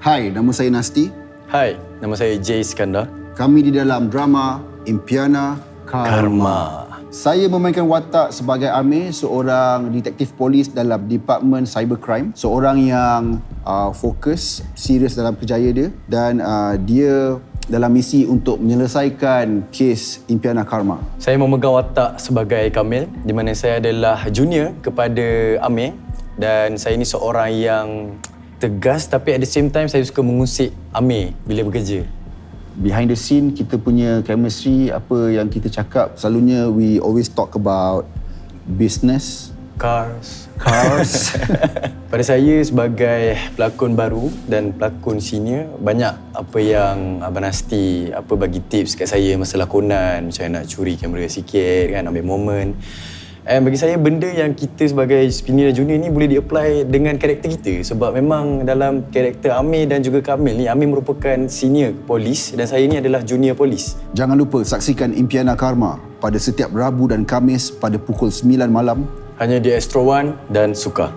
Hai, nama saya Nasti. Hai, nama saya Jay Iskandar. Kami di dalam drama Impiana Karma. Saya memainkan watak sebagai Amir, seorang detektif polis dalam Department Cybercrime. Seorang yang fokus, serius dalam kerjaya dia dan dia dalam misi untuk menyelesaikan kes Impiana Karma. Saya memegang watak sebagai Kamil, di mana saya adalah junior kepada Amir dan saya ini seorang yang tegas tapi at the same time saya suka mengusik Amir bila bekerja. Behind the scene, kita punya chemistry, apa yang kita cakap, selalunya we always talk about business. Cars. Pada saya sebagai pelakon baru dan pelakon senior, banyak apa yang Abang Nasti bagi tips kat saya masa lakonan, macam nak curi kamera sikit kan, ambil moment. Bagi saya, benda yang kita sebagai senior dan junior ni boleh di-apply dengan karakter kita. Sebab memang dalam karakter Amir dan juga Kamil ni, Amir merupakan senior polis dan saya ni adalah junior polis. Jangan lupa saksikan Impiana Karma pada setiap Rabu dan Khamis pada pukul 9 malam. Hanya di Astro One dan Suka.